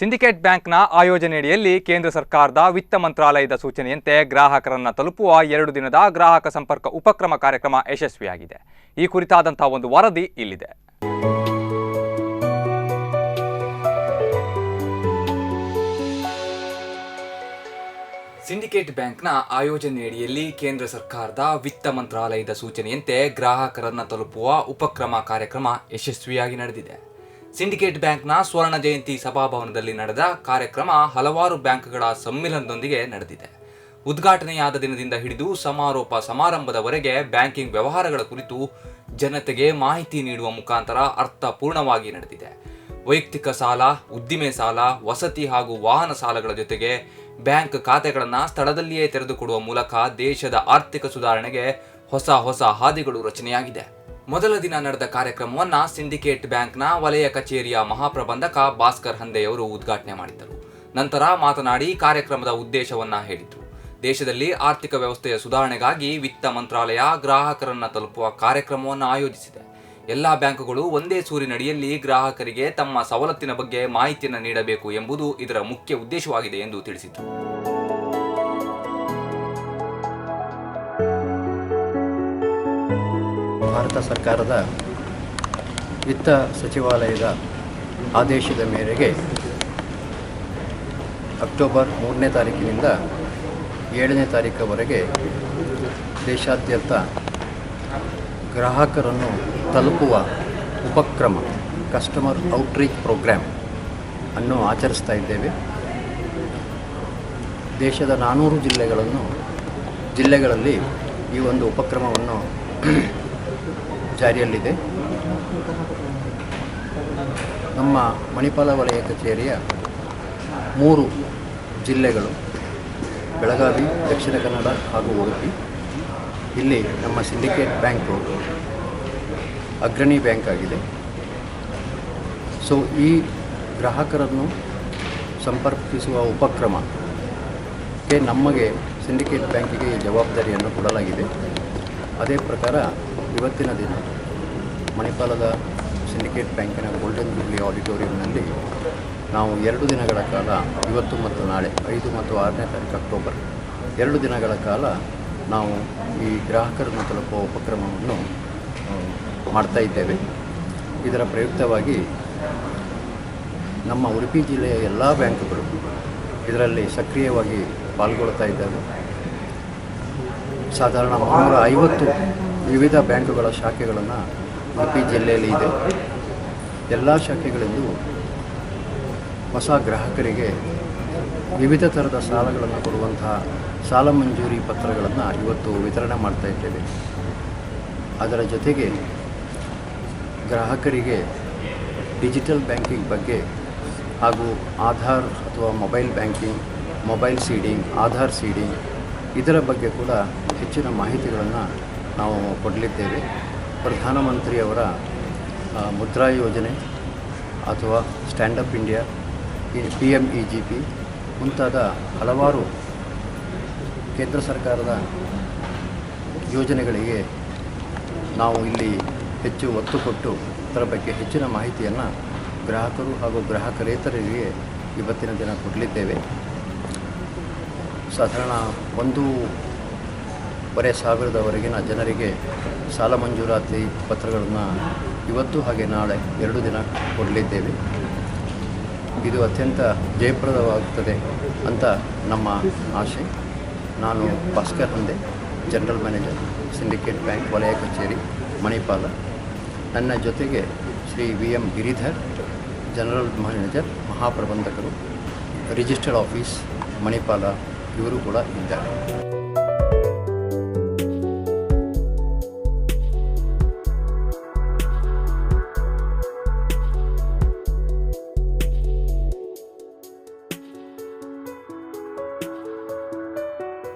Syndicate ಬ್ಯಾಂಕ್ನ ಆಯೋಜನೆಯಡಿಯಲ್ಲಿ ಕೇಂದ್ರ ಸರ್ಕಾರದ ವಿತ್ತ ಮಂತ್ರಾಲಯದ ಸೂಚನೆಯಂತೆ ಗ್ರಾಹಕರನ್ನು ತಲುಪುವ 2 ದಿನದ ಗ್ರಾಹಕ ಸಂಪರ್ಕ ಉಪಕ್ರಮ ಕಾರ್ಯಕ್ರಮ ಯಶಸ್ವಿಯಾಗಿದೆ. ಈ ಕುರಿತಾದಂತಹ ಒಂದು ವರದಿ ಇಲ್ಲಿದೆ. ಸಿಂಡಿಕೇಟ್ ಬ್ಯಾಂಕ್ನ ಆಯೋಜನೆಯಡಿಯಲ್ಲಿ ಕೇಂದ್ರ ಸರ್ಕಾರದ ವಿತ್ತ ಮಂತ್ರಾಲಯದ ಸೂಚನೆಯಂತೆ ಗ್ರಾಹಕರನ್ನು ತಲುಪುವ ಉಪಕ್ರಮ ಕಾರ್ಯಕ್ರಮ ಯಶಸ್ವಿಯಾಗಿ ನಡೆದಿದೆ. ಸಿಂಡಿಕೇಟ್ ಬ್ಯಾಂಕ್ನ ಸ್ವರ್ಣ ಜಯಂತಿ ಸಭಾಭವನದಲ್ಲಿ ನಡೆದ ಕಾರ್ಯಕ್ರಮ ಹಲವಾರು ಬ್ಯಾಂಕ್ಗಳ ಸಮ್ಮಿಲನದೊಂದಿಗೆ ನಡೆದಿದೆ. ಉದ್ಘಾಟನೆಯಾದ ದಿನದಿಂದ ಹಿಡಿದು ಸಮಾರೋಪ ಸಮಾರಂಭದವರೆಗೆ ಬ್ಯಾಂಕಿಂಗ್ ವ್ಯವಹಾರಗಳ ಕುರಿತು ಜನತೆಗೆ ಮಾಹಿತಿ ನೀಡುವ ಮುಖಾಂತರ ಅರ್ಥಪೂರ್ಣವಾಗಿ ನಡೆದಿದೆ. ವೈಯಕ್ತಿಕ ಸಾಲ, ಉದ್ದಿಮೆ ಸಾಲ, ವಸತಿ ಹಾಗೂ ವಾಹನ ಸಾಲಗಳ ಜೊತೆಗೆ ಬ್ಯಾಂಕ್ ಖಾತೆಗಳನ್ನು ಸ್ಥಳದಲ್ಲಿಯೇ ತೆರೆದುಕೊಡುವ ಮೂಲಕ ದೇಶದ ಆರ್ಥಿಕ ಸುಧಾರಣೆಗೆ ಹೊಸ ಹಾದಿಗಳು ರಚನೆಯಾಗಿದೆ. ಮೊದಲ ದಿನ ನಡೆದ ಕಾರ್ಯಕ್ರಮವನ್ನು ಸಿಂಡಿಕೇಟ್ ಬ್ಯಾಂಕ್ನ ವಲಯ ಕಚೇರಿಯ ಮಹಾಪ್ರಬಂಧಕ ಭಾಸ್ಕರ್ ಹಂದೆಯವರು ಉದ್ಘಾಟನೆ ಮಾಡಿದ್ದರು. ನಂತರ ಮಾತನಾಡಿ ಕಾರ್ಯಕ್ರಮದ ಉದ್ದೇಶವನ್ನ ಹೇಳಿದರು. ದೇಶದಲ್ಲಿ ಆರ್ಥಿಕ ವ್ಯವಸ್ಥೆಯ ಸುಧಾರಣೆಗಾಗಿ ವಿತ್ತ ಮಂತ್ರಾಲಯ ಗ್ರಾಹಕರನ್ನ ತಲುಪುವ ಕಾರ್ಯಕ್ರಮವನ್ನು ಆಯೋಜಿಸಿದೆ. ಎಲ್ಲಾ ಬ್ಯಾಂಕುಗಳು ಒಂದೇ ಸೂರಿನಡಿಯಲ್ಲಿ ಗ್ರಾಹಕರಿಗೆ ತಮ್ಮ ಸವಲತ್ತಿನ ಬಗ್ಗೆ ಮಾಹಿತಿಯನ್ನು ನೀಡಬೇಕು ಎಂಬುದು ಇದರ ಮುಖ್ಯ ಉದ್ದೇಶವಾಗಿದೆ ಎಂದು ತಿಳಿಸಿದರು. ಭಾರತ ಸರ್ಕಾರದ ವಿತ್ತ ಸಚಿವಾಲಯದ ಆದೇಶದ ಮೇರೆಗೆ ಅಕ್ಟೋಬರ್ 3ನೇ ತಾರೀಕಿನಿಂದ 7ನೇ ತಾರೀಕುವರೆಗೆ ದೇಶಾದ್ಯಂತ ಗ್ರಾಹಕರನ್ನು ತಲುಪುವ ಉಪಕ್ರಮ ಕಸ್ಟಮರ್ ಔಟ್ರೀಚ್ ಪ್ರೋಗ್ರಾಮ್ ಅನ್ನು ಆಚರಿಸ್ತಾ ಇದ್ದೇವೆ. ದೇಶದ 400 ಜಿಲ್ಲೆಗಳಲ್ಲಿ ಈ ಒಂದು ಉಪಕ್ರಮವನ್ನು ಜಾರಿಯಲ್ಲಿದೆ. ನಮ್ಮ ಮಣಿಪಾಲ ವಲಯ ಕಚೇರಿಯ 3 ಜಿಲ್ಲೆಗಳು ಬೆಳಗಾವಿ, ದಕ್ಷಿಣ ಕನ್ನಡ ಹಾಗೂ ಉಡುಪಿ. ಇಲ್ಲಿ ನಮ್ಮ ಸಿಂಡಿಕೇಟ್ ಬ್ಯಾಂಕು ಅಗ್ರಣಿ ಬ್ಯಾಂಕ್ ಆಗಿದೆ. ಸೊ ಈ ಗ್ರಾಹಕರನ್ನು ಸಂಪರ್ಕಿಸುವ ಉಪಕ್ರಮಕ್ಕೆ ನಮಗೆ ಸಿಂಡಿಕೇಟ್ ಬ್ಯಾಂಕಿಗೆ ಈ ಜವಾಬ್ದಾರಿಯನ್ನು ಕೊಡಲಾಗಿದೆ. ಅದೇ ಪ್ರಕಾರ ಇವತ್ತಿನ ದಿನ ಮಣಿಪಾಲದ ಸಿಂಡಿಕೇಟ್ ಬ್ಯಾಂಕಿನ ಗೋಲ್ಡನ್ ಜೂಬ್ಲಿ ಆಡಿಟೋರಿಯಂನಲ್ಲಿ ನಾವು 2 ದಿನಗಳ ಕಾಲ, ಇವತ್ತು ಮತ್ತು ನಾಳೆ 5 ಮತ್ತು 6ನೇ ತಾರೀಕು ಅಕ್ಟೋಬರ್ 2 ದಿನಗಳ ಕಾಲ ನಾವು ಈ ಗ್ರಾಹಕರನ್ನು ತಲುಪುವ ಉಪಕ್ರಮವನ್ನು ಮಾಡ್ತಾ ಇದ್ದೇವೆ. ಇದರ ಪ್ರಯುಕ್ತವಾಗಿ ನಮ್ಮ ಉಡುಪಿ ಜಿಲ್ಲೆಯ ಎಲ್ಲ ಬ್ಯಾಂಕುಗಳು ಇದರಲ್ಲಿ ಸಕ್ರಿಯವಾಗಿ ಪಾಲ್ಗೊಳ್ತಾ ಇದ್ದಾವೆ. ಸಾಧಾರಣ 350 ವಿವಿಧ ಬ್ಯಾಂಕುಗಳ ಶಾಖೆಗಳನ್ನು ಉಡುಪಿ ಜಿಲ್ಲೆಯಲ್ಲಿ ಇದೆ. ಎಲ್ಲ ಶಾಖೆಗಳಿಂದ ಹೊಸ ಗ್ರಾಹಕರಿಗೆ ವಿವಿಧ ಥರದ ಸಾಲಗಳನ್ನು ಕೊಡುವಂತಹ ಸಾಲ ಮಂಜೂರಿ ಪತ್ರಗಳನ್ನು ಇವತ್ತು ವಿತರಣೆ ಮಾಡ್ತಾ ಇದ್ದೇವೆ. ಅದರ ಜೊತೆಗೆ ಗ್ರಾಹಕರಿಗೆ ಡಿಜಿಟಲ್ ಬ್ಯಾಂಕಿಂಗ್ ಬಗ್ಗೆ ಹಾಗೂ ಆಧಾರ್ ಅಥವಾ mobile banking, mobile seeding, Aadhaar seeding ಇದರ ಬಗ್ಗೆ ಕೂಡ ಹೆಚ್ಚಿನ ಮಾಹಿತಿಗಳನ್ನು ನಾವು ಕೊಡಲಿದ್ದೇವೆ. ಪ್ರಧಾನಮಂತ್ರಿಯವರ ಮುದ್ರಾ ಯೋಜನೆ ಅಥವಾ ಸ್ಟ್ಯಾಂಡಪ್ ಇಂಡಿಯಾ, PMEGP ಮುಂತಾದ ಹಲವಾರು ಕೇಂದ್ರ ಸರ್ಕಾರದ ಯೋಜನೆಗಳಿಗೆ ನಾವು ಇಲ್ಲಿ ಹೆಚ್ಚು ಒತ್ತು ಕೊಟ್ಟು ಅದರ ಬಗ್ಗೆ ಹೆಚ್ಚಿನ ಮಾಹಿತಿಯನ್ನು ಗ್ರಾಹಕರು ಹಾಗೂ ಗ್ರಾಹಕರೇತರರಿಗೆ ಇವತ್ತಿನ ದಿನ ಕೊಡಲಿದ್ದೇವೆ. ಸಾಧಾರಣ 1,500,000ವರೆಗಿನ ಜನರಿಗೆ ಸಾಲ ಮಂಜೂರಾತಿ ಪತ್ರಗಳನ್ನು ಇವತ್ತು ಹಾಗೆ ನಾಳೆ 2 ದಿನ ಕೊಡಲಿದ್ದೇವೆ. ಇದು ಅತ್ಯಂತ ಜಯಪ್ರದವಾಗುತ್ತದೆ ಅಂತ ನಮ್ಮ ಆಶೆ. ನಾನು Bhaskar Hande, general manager, Syndicate Bank ವಲಯ ಕಚೇರಿ ಮಣಿಪಾಲ. ನನ್ನ ಜೊತೆಗೆ Shri VM Giridhar, general manager, ಮಹಾಪ್ರಬಂಧಕರು, ರಿಜಿಸ್ಟರ್ಡ್ ಆಫೀಸ್ ಮಣಿಪಾಲ ಇವರು ಕೂಡ ಇದ್ದಾರೆ.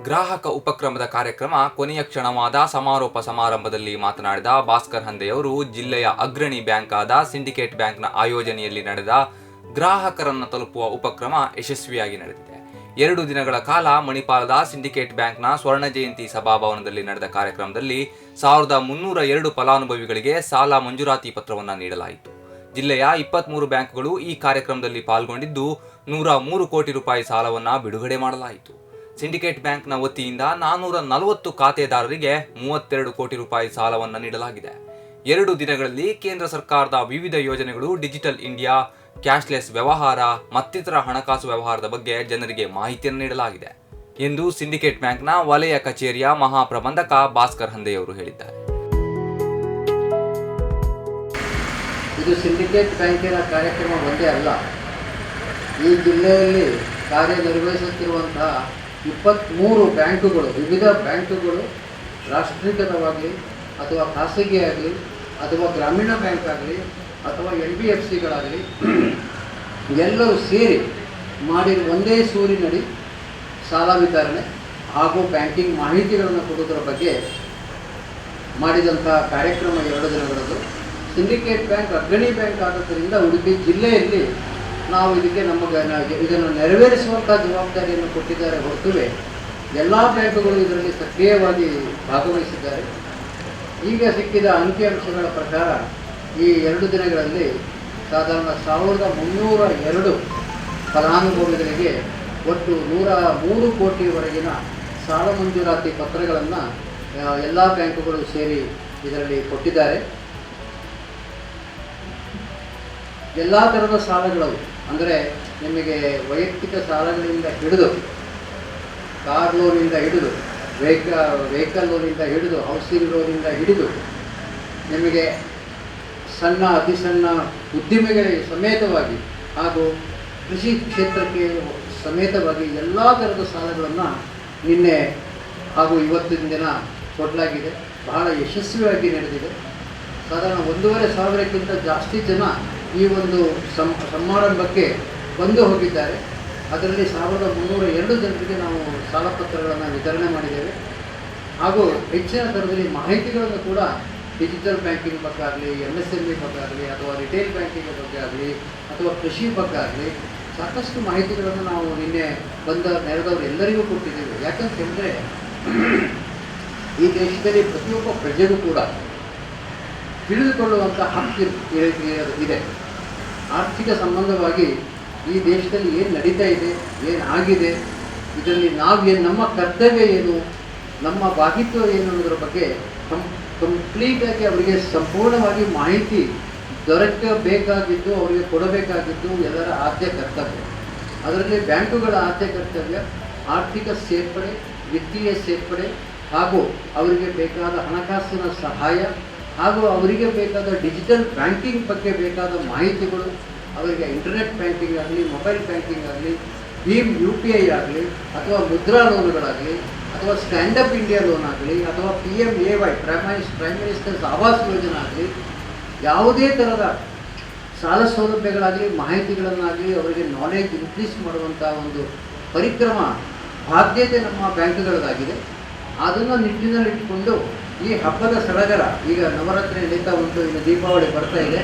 ಗ್ರಾಹಕ ಉಪಕ್ರಮದ ಕಾರ್ಯಕ್ರಮ ಕೊನೆಯ ಕ್ಷಣವಾದ ಸಮಾರೋಪ ಸಮಾರಂಭದಲ್ಲಿ ಮಾತನಾಡಿದ ಭಾಸ್ಕರ್ ಹಂದೆಯವರು ಜಿಲ್ಲೆಯ ಅಗ್ರಣಿ ಬ್ಯಾಂಕ್ ಆದ ಸಿಂಡಿಕೇಟ್ ಬ್ಯಾಂಕ್ನ ಆಯೋಜನೆಯಲ್ಲಿ ನಡೆದ ಗ್ರಾಹಕರನ್ನು ತಲುಪುವ ಉಪಕ್ರಮ ಯಶಸ್ವಿಯಾಗಿ ನಡೆದಿದೆ. 2 ದಿನಗಳ ಕಾಲ ಮಣಿಪಾಲದ ಸಿಂಡಿಕೇಟ್ ಬ್ಯಾಂಕ್ನ ಸ್ವರ್ಣ ಜಯಂತಿ ಸಭಾಭವನದಲ್ಲಿ ನಡೆದ ಕಾರ್ಯಕ್ರಮದಲ್ಲಿ 1302 ಫಲಾನುಭವಿಗಳಿಗೆ ಸಾಲ ಮಂಜೂರಾತಿ ಪತ್ರವನ್ನು ನೀಡಲಾಯಿತು. ಜಿಲ್ಲೆಯ 23 ಬ್ಯಾಂಕ್ಗಳು ಈ ಕಾರ್ಯಕ್ರಮದಲ್ಲಿ ಪಾಲ್ಗೊಂಡಿದ್ದು 103 ಕೋಟಿ ರೂಪಾಯಿ ಸಾಲವನ್ನು ಬಿಡುಗಡೆ ಮಾಡಲಾಯಿತು. ಸಿಂಡಿಕೇಟ್ ಬ್ಯಾಂಕ್ನ ವತಿಯಿಂದ 440 ಖಾತೆದಾರರಿಗೆ 32 ಕೋಟಿ ರೂಪಾಯಿ ಸಾಲವನ್ನು ನೀಡಲಾಗಿದೆ. 2 ದಿನಗಳಲ್ಲಿ ಕೇಂದ್ರ ಸರ್ಕಾರದ ವಿವಿಧ ಯೋಜನೆಗಳು, ಡಿಜಿಟಲ್ ಇಂಡಿಯಾ, ಕ್ಯಾಶ್ಲೆಸ್ ವ್ಯವಹಾರ ಮತ್ತಿತರ ಹಣಕಾಸು ವ್ಯವಹಾರದ ಬಗ್ಗೆ ಜನರಿಗೆ ಮಾಹಿತಿಯನ್ನು ನೀಡಲಾಗಿದೆ ಎಂದು ಸಿಂಡಿಕೇಟ್ ಬ್ಯಾಂಕ್ನ ವಲಯ ಕಚೇರಿಯ ಮಹಾಪ್ರಬಂಧಕ ಭಾಸ್ಕರ್ ಹಂದೆಯವರು ಹೇಳಿದ್ದಾರೆ. ಇದು ಸಿಂಡಿಕೇಟ್ ಬ್ಯಾಂಕಿನ ಕಾರ್ಯಕ್ರಮ ಒಂದೇ ಅಲ್ಲ. ಈ ಜಿಲ್ಲೆಯಲ್ಲಿ ಕಾರ್ಯನಿರ್ವಹಿಸುತ್ತಿರುವಂತಹ 23 ಬ್ಯಾಂಕುಗಳು, ವಿವಿಧ ಬ್ಯಾಂಕುಗಳು ರಾಷ್ಟ್ರೀಕೃತವಾಗಲಿ ಅಥವಾ ಖಾಸಗಿಯಾಗಲಿ ಅಥವಾ ಗ್ರಾಮೀಣ ಬ್ಯಾಂಕ್ ಆಗಲಿ ಅಥವಾ NBFCಗಳಾಗಲಿ ಎಲ್ಲರೂ ಸೇರಿ ಮಾಡಿರುವ ಒಂದೇ ಸೂರಿನಡಿ ಸಾಲ ವಿತರಣೆ ಹಾಗೂ ಬ್ಯಾಂಕಿಂಗ್ ಮಾಹಿತಿಗಳನ್ನು ಕೊಡುವುದರ ಬಗ್ಗೆ ಮಾಡಿದಂಥ ಕಾರ್ಯಕ್ರಮ 2 ದಿನಗಳದ್ದು. ಸಿಂಡಿಕೇಟ್ ಬ್ಯಾಂಕ್ ಅಗ್ರಣಿ ಬ್ಯಾಂಕ್ ಆಗೋದ್ರಿಂದ ಉಡುಪಿ ಜಿಲ್ಲೆಯಲ್ಲಿ ನಾವು ಇದನ್ನು ನೆರವೇರಿಸುವಂಥ ಜವಾಬ್ದಾರಿಯನ್ನು ಕೊಟ್ಟಿದ್ದಾರೆ ಹೊರತುವೆ ಎಲ್ಲ ಬ್ಯಾಂಕುಗಳು ಇದರಲ್ಲಿ ಸಕ್ರಿಯವಾಗಿ ಭಾಗವಹಿಸಿದ್ದಾರೆ. ಈಗ ಸಿಕ್ಕಿದ ಅಂಕಿಅಂಶಗಳ ಪ್ರಕಾರ ಈ 2 ದಿನಗಳಲ್ಲಿ ಸಾಧಾರಣ 1302 ಫಲಾನುಭವಿಗಳಿಗೆ ಒಟ್ಟು 103 ಕೋಟಿವರೆಗಿನ ಸಾಲ ಮಂಜೂರಾತಿ ಪತ್ರಗಳನ್ನು ಎಲ್ಲ ಬ್ಯಾಂಕುಗಳು ಸೇರಿ ಇದರಲ್ಲಿ ಕೊಟ್ಟಿದ್ದಾರೆ. ಎಲ್ಲ ಥರದ ಸಾಲಗಳು ಅಂದರೆ ನಿಮಗೆ ವೈಯಕ್ತಿಕ ಸಾಲಗಳಿಂದ ಹಿಡಿದು ಕಾರ್ ಲೋನಿಂದ ಹಿಡಿದು ವೆಹಿಕಲ್ ಲೋನಿಂದ ಹಿಡಿದು ಹೌಸಿಂಗ್ ಲೋನಿಂದ ಹಿಡಿದು ನಿಮಗೆ ಸಣ್ಣ ಅತಿ ಸಣ್ಣ ಉದ್ದಿಮೆಗಳಿಗೆ ಸಮೇತವಾಗಿ ಹಾಗೂ ಕೃಷಿ ಕ್ಷೇತ್ರಕ್ಕೆ ಸಮೇತವಾಗಿ ಎಲ್ಲ ಥರದ ಸಾಲಗಳನ್ನು ನಿನ್ನೆ ಹಾಗೂ ಇವತ್ತಿನ ದಿನ ಕೊಡಲಾಗಿದೆ. ಬಹಳ ಯಶಸ್ವಿಯಾಗಿ ನಡೆದಿದೆ. ಸಾಧಾರಣ 1,500ಕ್ಕಿಂತ ಜಾಸ್ತಿ ಜನ ಈ ಒಂದು ಸಮಾರಂಭಕ್ಕೆ ಬಂದು ಹೋಗಿದ್ದಾರೆ. ಅದರಲ್ಲಿ 1302 ಜನರಿಗೆ ನಾವು ಸಾಲ ಪತ್ರಗಳನ್ನು ವಿತರಣೆ ಮಾಡಿದ್ದೇವೆ. ಹಾಗೂ ಹೆಚ್ಚಿನ ದರದಲ್ಲಿ ಮಾಹಿತಿಗಳನ್ನು ಕೂಡ ಡಿಜಿಟಲ್ ಬ್ಯಾಂಕಿಂಗ್ ಬಗ್ಗೆ ಆಗಲಿ, MSME ಬಗ್ಗೆ ಆಗಲಿ ಅಥವಾ ರಿಟೇಲ್ ಬ್ಯಾಂಕಿಂಗ್ ಬಗ್ಗೆ ಆಗಲಿ ಅಥವಾ ಕೃಷಿ ಬಗ್ಗೆ ಆಗಲಿ ಸಾಕಷ್ಟು ಮಾಹಿತಿಗಳನ್ನು ನಾವು ನಿನ್ನೆ ನೆರೆದವರು ಎಲ್ಲರಿಗೂ ಕೊಟ್ಟಿದ್ದೇವೆ. ಯಾಕಂತಂದರೆ ಈ ದೇಶದಲ್ಲಿ ಪ್ರತಿಯೊಬ್ಬ ಪ್ರಜೆಗೂ ಕೂಡ ತಿಳಿದುಕೊಳ್ಳುವಂಥ ಹಕ್ಕು ಇದೆ. ಆರ್ಥಿಕ ಸಂಬಂಧವಾಗಿ ಈ ದೇಶದಲ್ಲಿ ಏನು ನಡೀತಾ ಇದೆ, ಏನಾಗಿದೆ, ಇದರಲ್ಲಿ ನಮ್ಮ ಕರ್ತವ್ಯ ಏನು, ನಮ್ಮ ಭಾಗಿತ್ವ ಏನು ಅನ್ನೋದ್ರ ಬಗ್ಗೆ ಕಂಪ್ಲೀಟಾಗಿ ಅವರಿಗೆ ಸಂಪೂರ್ಣವಾಗಿ ಮಾಹಿತಿ ದೊರಕಬೇಕಾಗಿದ್ದು, ಅವರಿಗೆ ಕೊಡಬೇಕಾಗಿದ್ದು ಎಲ್ಲರ ಆದ್ಯ ಕರ್ತವ್ಯ. ಅದರಲ್ಲಿ ಬ್ಯಾಂಕುಗಳ ಆದ್ಯ ಕರ್ತವ್ಯ ಆರ್ಥಿಕ ಸೇರ್ಪಡೆ, ವಿತ್ತೀಯ ಸೇರ್ಪಡೆ ಹಾಗೂ ಅವರಿಗೆ ಬೇಕಾದ ಹಣಕಾಸಿನ ಸಹಾಯ ಹಾಗೂ ಅವರಿಗೆ ಬೇಕಾದ ಡಿಜಿಟಲ್ ಬ್ಯಾಂಕಿಂಗ್ ಬಗ್ಗೆ ಬೇಕಾದ ಮಾಹಿತಿಗಳು, ಅವರಿಗೆ ಇಂಟರ್ನೆಟ್ ಬ್ಯಾಂಕಿಂಗ್ ಆಗಲಿ, ಮೊಬೈಲ್ ಬ್ಯಾಂಕಿಂಗ್ ಆಗಲಿ, ಭೀಮ್ UPI ಆಗಲಿ ಅಥವಾ ಮುದ್ರಾ ಲೋನ್ಗಳಾಗಲಿ ಅಥವಾ ಸ್ಟ್ಯಾಂಡಪ್ ಇಂಡಿಯಾ ಲೋನ್ ಆಗಲಿ ಅಥವಾ PMAY ಪ್ರೈಮ್ ಮಿನಿಸ್ಟರ್ಸ್ ಆವಾಸ್ ಯೋಜನೆ ಆಗಲಿ, ಯಾವುದೇ ಥರದ ಸಾಲ ಸೌಲಭ್ಯಗಳಾಗಲಿ ಮಾಹಿತಿಗಳನ್ನಾಗಲಿ ಅವರಿಗೆ ನಾಲೆಜ್ ಇನ್ಕ್ರೀಸ್ ಮಾಡುವಂಥ ಒಂದು ಪರಿಕ್ರಮ ಬಾಧ್ಯತೆ ನಮ್ಮ ಬ್ಯಾಂಕ್ಗಳದಾಗಿದೆ. ಅದನ್ನು ನಿಟ್ಟಿನಲ್ಲಿಟ್ಟುಕೊಂಡು ಈ ಹಬ್ಬದ ಸಡಗರ, ಈಗ ನವರಾತ್ರಿ ನಡೀತಾ ಉಂಟು, ಇನ್ನು ದೀಪಾವಳಿ ಬರ್ತಾ ಇದೆ,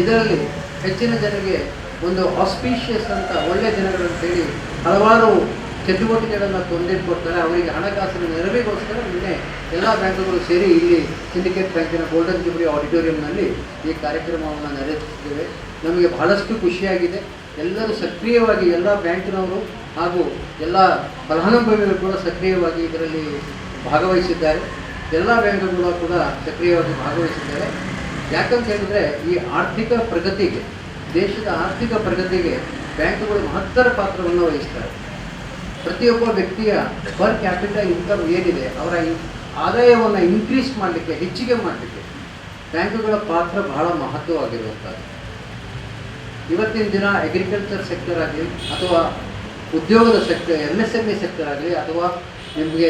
ಇದರಲ್ಲಿ ಹೆಚ್ಚಿನ ಜನರಿಗೆ ಒಂದು ಆಸ್ಪೀಷಿಯಸ್ ಅಂತ ಒಳ್ಳೆಯ ದಿನಗಳಂತೇಳಿ ಹಲವಾರು ಚಟುವಟಿಕೆಗಳನ್ನು ತಂದಿಟ್ಕೊಡ್ತಾರೆ. ಅವರಿಗೆ ಹಣಕಾಸಿನ ನೆರವಿಗೋಸ್ಕರ ನಿನ್ನೆ ಎಲ್ಲ ಬ್ಯಾಂಕುಗಳು ಸೇರಿ ಇಲ್ಲಿ ಸಿಂಡಿಕೇಟ್ ಬ್ಯಾಂಕಿನ ಗೋಲ್ಡನ್ ಜುಬ್ಲಿ ಆಡಿಟೋರಿಯಂನಲ್ಲಿ ಈ ಕಾರ್ಯಕ್ರಮವನ್ನು ನಡೆಸುತ್ತಿದ್ದೇವೆ. ನಮಗೆ ಬಹಳಷ್ಟು ಖುಷಿಯಾಗಿದೆ. ಎಲ್ಲರೂ ಸಕ್ರಿಯವಾಗಿ, ಎಲ್ಲ ಬ್ಯಾಂಕಿನವರು ಹಾಗೂ ಎಲ್ಲ ಫಲಾನುಭವಿಗಳು ಕೂಡ ಸಕ್ರಿಯವಾಗಿ ಇದರಲ್ಲಿ ಭಾಗವಹಿಸಿದ್ದಾರೆ. ಎಲ್ಲ ಬ್ಯಾಂಕುಗಳು ಕೂಡ ಸಕ್ರಿಯವಾಗಿ ಭಾಗವಹಿಸಿದ್ದಾರೆ. ಯಾಕಂತ ಹೇಳಿದ್ರೆ ಈ ಆರ್ಥಿಕ ಪ್ರಗತಿಗೆ, ದೇಶದ ಆರ್ಥಿಕ ಪ್ರಗತಿಗೆ ಬ್ಯಾಂಕುಗಳು ಮಹತ್ತರ ಪಾತ್ರವನ್ನು ವಹಿಸ್ತಾರೆ. ಪ್ರತಿಯೊಬ್ಬ ವ್ಯಕ್ತಿಯ ಪರ್ ಕ್ಯಾಪಿಟಲ್ ಇನ್ಕಮ್ ಏನಿದೆ, ಅವರ ಆದಾಯವನ್ನು ಇನ್ಕ್ರೀಸ್ ಮಾಡಲಿಕ್ಕೆ, ಹೆಚ್ಚಿಗೆ ಮಾಡಲಿಕ್ಕೆ ಬ್ಯಾಂಕುಗಳ ಪಾತ್ರ ಬಹಳ ಮಹತ್ವವಾಗಿರುವಂಥದ್ದು. ಇವತ್ತಿನ ದಿನ ಅಗ್ರಿಕಲ್ಚರ್ ಸೆಕ್ಟರ್ ಆಗಲಿ ಅಥವಾ ಉದ್ಯೋಗದ ಸೆಕ್ಟರ್, MSME ಸೆಕ್ಟರ್ ಆಗಲಿ ಅಥವಾ ನಿಮಗೆ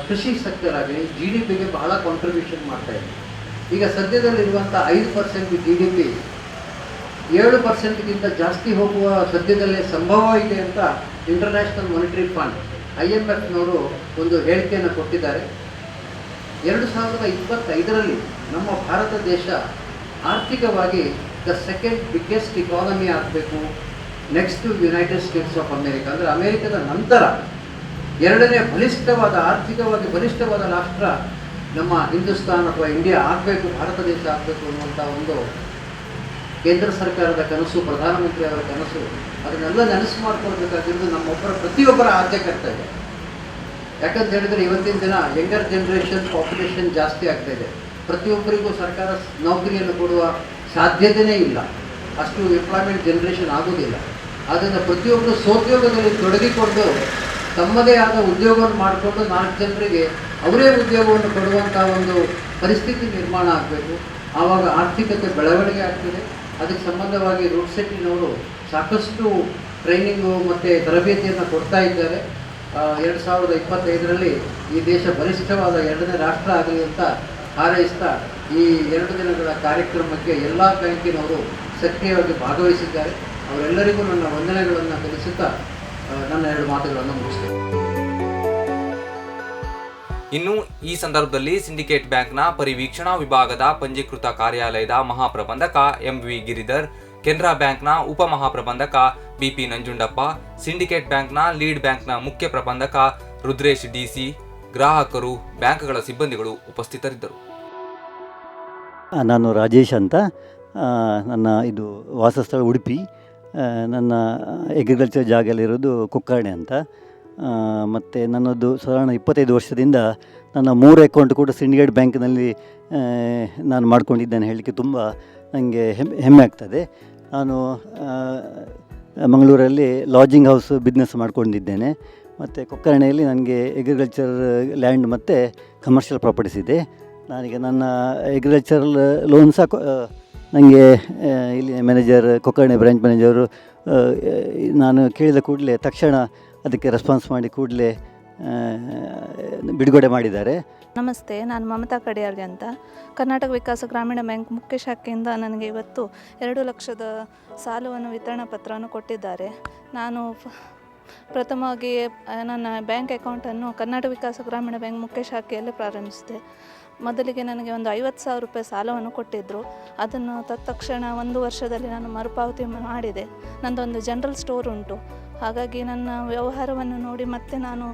ಕೃಷಿ ಸೆಕ್ಟರ್ ಆಗಲಿ GDPಗೆ ಬಹಳ ಕಾಂಟ್ರಿಬ್ಯೂಷನ್ ಮಾಡ್ತಾ ಇದೆ. ಈಗ ಸದ್ಯದಲ್ಲಿರುವಂಥ 5% GDP 7%ಗಿಂತ ಜಾಸ್ತಿ ಹೋಗುವ ಸದ್ಯದಲ್ಲೇ ಸಂಭವ ಇದೆ ಅಂತ ಇಂಟರ್ನ್ಯಾಷನಲ್ ಮಾನಿಟರಿ ಫಂಡ್ IMFನವರು ಒಂದು ಹೇಳಿಕೆಯನ್ನು ಕೊಟ್ಟಿದ್ದಾರೆ. 2025ರಲ್ಲಿ ನಮ್ಮ ಭಾರತ ದೇಶ ಆರ್ಥಿಕವಾಗಿ ದ ಸೆಕೆಂಡ್ ಬಿಗ್ಗೆಸ್ಟ್ ಇಕಾನಮಿ ಆಗಬೇಕು, next United States of America, ಅಂದರೆ ಅಮೇರಿಕದ ನಂತರ 2ನೇ ಆರ್ಥಿಕವಾಗಿ ಬಲಿಷ್ಠವಾದ ರಾಷ್ಟ್ರ ನಮ್ಮ ಹಿಂದೂಸ್ತಾನ್ ಅಥವಾ ಇಂಡಿಯಾ ಆಗಬೇಕು, ಭಾರತ ದೇಶ ಆಗಬೇಕು ಅನ್ನುವಂಥ ಒಂದು ಕೇಂದ್ರ ಸರ್ಕಾರದ ಕನಸು, ಪ್ರಧಾನಮಂತ್ರಿ ಅವರ ಕನಸು, ಅದನ್ನೆಲ್ಲ ನೆನಸು ಮಾಡ್ಕೊಳ್ಬೇಕಾಗಿರೋದು ನಮ್ಮೊಬ್ಬರ ಪ್ರತಿಯೊಬ್ಬರ ಆದ್ಯ ಕರ್ತವ್ಯ. ಯಾಕಂತ ಹೇಳಿದರೆ ಇವತ್ತಿನ ದಿನ ಯಂಗರ್ ಜನ್ರೇಷನ್ ಪಾಪ್ಯುಲೇಷನ್ ಜಾಸ್ತಿ ಆಗ್ತಾ ಇದೆ. ಪ್ರತಿಯೊಬ್ಬರಿಗೂ ಸರ್ಕಾರ ನೌಕರಿಯನ್ನು ಕೊಡುವ ಸಾಧ್ಯತೆಯೇ ಇಲ್ಲ, ಅಷ್ಟು ಎಂಪ್ಲಾಯ್ಮೆಂಟ್ ಜನ್ರೇಷನ್ ಆಗೋದಿಲ್ಲ. ಆದ್ದರಿಂದ ಪ್ರತಿಯೊಬ್ಬರು ಸ್ವೋದ್ಯೋಗದಲ್ಲಿ ತೊಡಗಿಕೊಂಡು ತಮ್ಮದೇ ಆದ ಉದ್ಯೋಗವನ್ನು ಮಾಡಿಕೊಂಡು 4 ಜನರಿಗೆ ಅವರೇ ಉದ್ಯೋಗವನ್ನು ಕೊಡುವಂಥ ಒಂದು ಪರಿಸ್ಥಿತಿ ನಿರ್ಮಾಣ ಆಗಬೇಕು. ಆವಾಗ ಆರ್ಥಿಕತೆ ಬೆಳವಣಿಗೆ ಆಗ್ತದೆ. ಅದಕ್ಕೆ ಸಂಬಂಧವಾಗಿ ರೂಟ್ ಸೆಟ್ಟಿನವರು ಸಾಕಷ್ಟು ಟ್ರೈನಿಂಗು ಮತ್ತು ತರಬೇತಿಯನ್ನು ಕೊಡ್ತಾ ಇದ್ದಾರೆ. 2025ರಲ್ಲಿ ಈ ದೇಶ ಬಲಿಷ್ಠವಾದ 2ನೇ ರಾಷ್ಟ್ರ ಆಗಲಿ ಅಂತ ಹಾರೈಸ್ತಾ ಈ 2 ದಿನಗಳ ಕಾರ್ಯಕ್ರಮಕ್ಕೆ ಎಲ್ಲ ಬ್ಯಾಂಕಿನವರು ಸಕ್ರಿಯವಾಗಿ ಭಾಗವಹಿಸಿದ್ದಾರೆ. ಅವರೆಲ್ಲರಿಗೂ ನನ್ನ ವಂದನೆಗಳನ್ನು ತಿಳಿಸುತ್ತಾ ನನ್ನ 2 ಮಾತುಗಳನ್ನು ಮುಗಿಸ್ತೇನೆ. ಇನ್ನು ಈ ಸಂದರ್ಭದಲ್ಲಿ ಸಿಂಡಿಕೇಟ್ ಬ್ಯಾಂಕ್ನ ಪರಿವೀಕ್ಷಣಾ ವಿಭಾಗದ ಪಂಜೀಕೃತ ಕಾರ್ಯಾಲಯದ ಮಹಾಪ್ರಬಂಧಕ MV ಗಿರಿಧರ್, ಕೆನರಾ ಬ್ಯಾಂಕ್ನ ಉಪಮಹಾಪ್ರಬಂಧಕ BP ನಂಜುಂಡಪ್ಪ, ಸಿಂಡಿಕೇಟ್ ಬ್ಯಾಂಕ್ನ ಲೀಡ್ ಬ್ಯಾಂಕ್ನ ಮುಖ್ಯ ಪ್ರಬಂಧಕ ರುದ್ರೇಶ್ DC, ಗ್ರಾಹಕರು, ಬ್ಯಾಂಕ್ಗಳ ಸಿಬ್ಬಂದಿಗಳು ಉಪಸ್ಥಿತರಿದ್ದರು. ನಾನು ರಾಜೇಶ್ ಅಂತ, ನನ್ನ ಇದು ವಾಸಸ್ಥಳ ಉಡುಪಿ, ನನ್ನ ಅಗ್ರಿಕಲ್ಚರ್ ಜಾಗದಲ್ಲಿರೋದು ಕುಕ್ಕರ್ಣೆ ಅಂತ. ಮತ್ತು ನನ್ನದು ಸಾಧಾರಣ 25 ವರ್ಷದಿಂದ ನನ್ನ 3 ಅಕೌಂಟ್ ಕೂಡ ಸಿಂಡಿಕೇಟ್ ಬ್ಯಾಂಕ್ನಲ್ಲಿ ನಾನು ಮಾಡ್ಕೊಂಡಿದ್ದೇನೆ ಹೇಳಲಿಕ್ಕೆ ತುಂಬ ನನಗೆ ಹೆಮ್ಮೆ ಆಗ್ತದೆ. ನಾನು ಮಂಗಳೂರಲ್ಲಿ ಲಾಡ್ಜಿಂಗ್ ಹೌಸ್ ಬಿಸ್ನೆಸ್ ಮಾಡ್ಕೊಂಡಿದ್ದೇನೆ. ಮತ್ತು ಕೊಕ್ಕರ್ಣೆಯಲ್ಲಿ ನನಗೆ ಅಗ್ರಿಕಲ್ಚರ್ ಲ್ಯಾಂಡ್ ಮತ್ತು ಕಮರ್ಷಿಯಲ್ ಪ್ರಾಪರ್ಟೀಸ್ ಇದೆ. ನನಗೆ ನನ್ನ ಅಗ್ರಿಕಲ್ಚರಲ್ ಲೋನ್ ಸಹ ನನಗೆ ಇಲ್ಲಿ ಮ್ಯಾನೇಜರ್, ಕೊಕ್ಕರ್ಣೆ ಬ್ರಾಂಚ್ ಮ್ಯಾನೇಜರು ನಾನು ಕೇಳಿದ ಕೂಡಲೇ ತಕ್ಷಣ ಅದಕ್ಕೆ ರೆಸ್ಪಾನ್ಸ್ ಮಾಡಿ ಕೂಡಲೇ ಬಿಡುಗಡೆ ಮಾಡಿದ್ದಾರೆ. ನಮಸ್ತೆ, ನಾನು ಮಮತಾ ಕಡಿಯಾಳಿ ಅಂತ. ಕರ್ನಾಟಕ ವಿಕಾಸ ಗ್ರಾಮೀಣ ಬ್ಯಾಂಕ್ ಮುಖ್ಯ ಶಾಖೆಯಿಂದ ನನಗೆ ಇವತ್ತು 2 ಲಕ್ಷದ ಸಾಲವನ್ನು ವಿತರಣಾ ಪತ್ರವನ್ನು ಕೊಟ್ಟಿದ್ದಾರೆ. ನಾನು ಪ್ರಥಮವಾಗಿ ನನ್ನ ಬ್ಯಾಂಕ್ ಅಕೌಂಟನ್ನು ಕರ್ನಾಟಕ ವಿಕಾಸ ಗ್ರಾಮೀಣ ಬ್ಯಾಂಕ್ ಮುಖ್ಯ ಶಾಖೆಯಲ್ಲಿ ಪ್ರಾರಂಭಿಸಿದೆ. ಮೊದಲಿಗೆ ನನಗೆ ಒಂದು 50,000 ರೂಪಾಯಿ ಸಾಲವನ್ನು ಕೊಟ್ಟಿದ್ದರು. ಅದನ್ನು ತತ್ಕ್ಷಣ 1 ವರ್ಷದಲ್ಲಿ ನಾನು ಮರುಪಾವತಿ ಮಾಡಿದೆ. ನನ್ನದೊಂದು ಜನರಲ್ ಸ್ಟೋರ್ ಉಂಟು. ಹಾಗಾಗಿ ನನ್ನ ವ್ಯವಹಾರವನ್ನು ನೋಡಿ ಮತ್ತೆ ನಾನು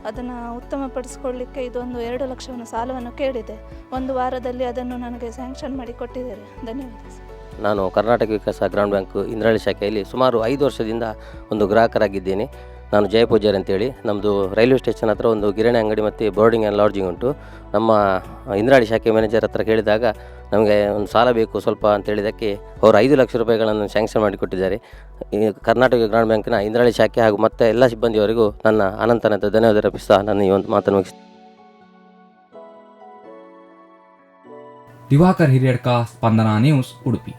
ಅದನ್ನು ಉತ್ತಮಪಡಿಸ್ಕೊಳ್ಳಿಕ್ಕೆ ಇದೊಂದು 2 ಲಕ್ಷವನ್ನು ಸಾಲವನ್ನು ಕೇಳಿದೆ. 1 ವಾರದಲ್ಲಿ ಅದನ್ನು ನನಗೆ ಸ್ಯಾಂಕ್ಷನ್ ಮಾಡಿ ಕೊಟ್ಟಿದ್ದಾರೆ. ಧನ್ಯವಾದ ಸರ್. ನಾನು ಕರ್ನಾಟಕ ವಿಕಾಸ ಗ್ರಾಮೀಣ ಬ್ಯಾಂಕ್ ಇಂದ್ರಾಳಿ ಶಾಖೆಯಲ್ಲಿ ಸುಮಾರು 5 ವರ್ಷದಿಂದ ಒಂದು ಗ್ರಾಹಕರಾಗಿದ್ದೇನೆ. ನಾನು ಜಯ ಪೂಜಾರಿ ಅಂತೇಳಿ. ನಮ್ಮದು ರೈಲ್ವೆ ಸ್ಟೇಷನ್ ಹತ್ರ ಒಂದು ಗಿರಣಿ ಅಂಗಡಿ ಮತ್ತು ಬೋರ್ಡಿಂಗ್ ಆ್ಯಂಡ್ ಲಾಡ್ಜಿಂಗ್ ಉಂಟು. ನಮ್ಮ ಇಂದ್ರಾಳಿ ಶಾಖೆ ಮ್ಯಾನೇಜರ್ ಹತ್ರ ಕೇಳಿದಾಗ ನಮಗೆ ಒಂದು ಸಾಲ ಬೇಕು ಸ್ವಲ್ಪ ಅಂತ ಹೇಳಿದ್ದಕ್ಕೆ ಅವರು 5 ಲಕ್ಷ ರೂಪಾಯಿಗಳನ್ನು ಸ್ಯಾಂಕ್ಷನ್ ಮಾಡಿಕೊಟ್ಟಿದ್ದಾರೆ. ಈ ಕರ್ನಾಟಕ ಗ್ರಾಮೀಣ ಬ್ಯಾಂಕಿನ ಇಂದ್ರಾಳಿ ಶಾಖೆ ಹಾಗೂ ಮತ್ತು ಎಲ್ಲ ಸಿಬ್ಬಂದಿಯವರಿಗೂ ನನ್ನ ಅನಂತ ಧನ್ಯವಾದ ಅರ್ಪಿಸ್ತಾ ನಾನು ಈ ಒಂದು ಮಾತನ್ನು ಮುಗಿಸ್ತೇನೆ. ದಿವಾಕರ್ ಹಿರಿಯಡ್ಕ, ಸ್ಪಂದನಾ ನ್ಯೂಸ್, ಉಡುಪಿ.